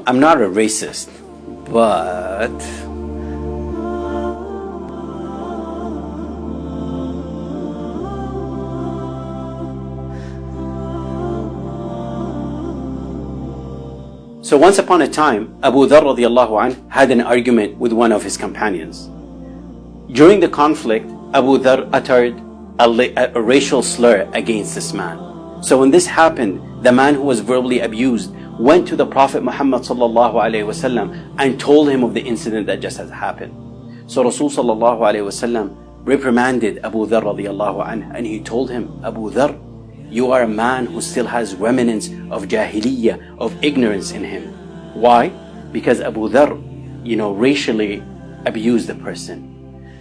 I'm not a racist, but so once upon a time, Abu Dharr radiallahu anh had an argument with one of his companions. During the conflict, Abu Dharr uttered a racial slur against this man. So when this happened, the man who was verbally abused went to the Prophet Muhammad sallallahu alaihi wasallam and told him of the incident that just has happened. So Rasul sallallahu alaihi wasallam reprimanded Abu Dharr radiallahu anh, and he told him, Abu Dharr, you are a man who still has remnants of jahiliyyah, of ignorance in him. Why? Because Abu Dharr, racially abused the person.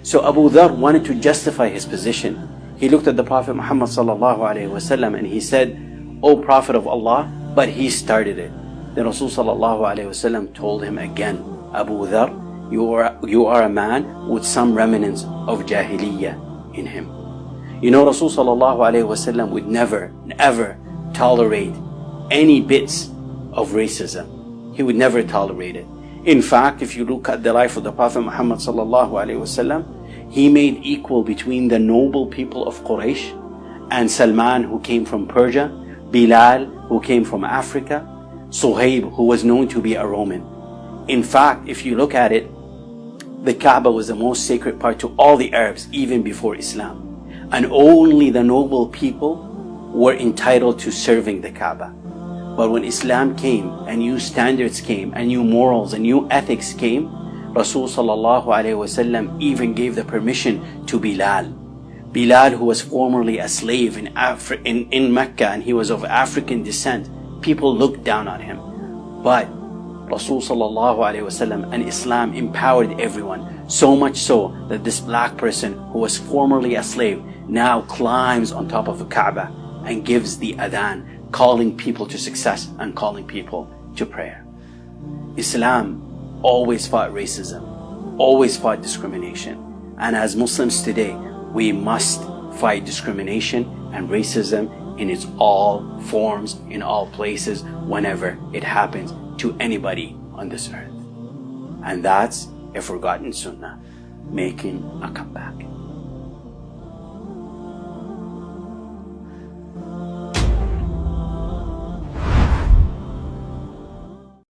So Abu Dharr wanted to justify his position. He looked at the Prophet Muhammad sallallahu alaihi wasallam and he said, O Prophet of Allah, but he started it. Then Rasul sallallahu alaihi wasallam told him again, Abu Dharr, you are a man with some remnants of jahiliyyah in him. Rasul sallallahu alaihi wasallam would never, ever tolerate any bits of racism. He would never tolerate it. In fact, if you look at the life of the Prophet Muhammad sallallahu alaihi wasallam, he made equal between the noble people of Quraysh and Salman, who came from Persia, Bilal, who came from Africa, Suhaib, who was known to be a Roman. In fact, if you look at it, the Kaaba was the most sacred part to all the Arabs even before Islam. And only the noble people were entitled to serving the Kaaba. But when Islam came and new standards came and new morals and new ethics came, Rasul sallallahu alaihi wasallam even gave the permission to Bilal. Bilal, who was formerly a slave in Mecca, and he was of African descent. People looked down on him. But Rasul sallallahu alaihi wasallam and Islam empowered everyone, so much so that this black person who was formerly a slave now climbs on top of the Kaaba and gives the adhan, calling people to success and calling people to prayer. Islam always fought racism, always fought discrimination. And as Muslims today, we must fight discrimination and racism in its all forms, in all places, whenever it happens to anybody on this earth. And that's a forgotten Sunnah making a comeback.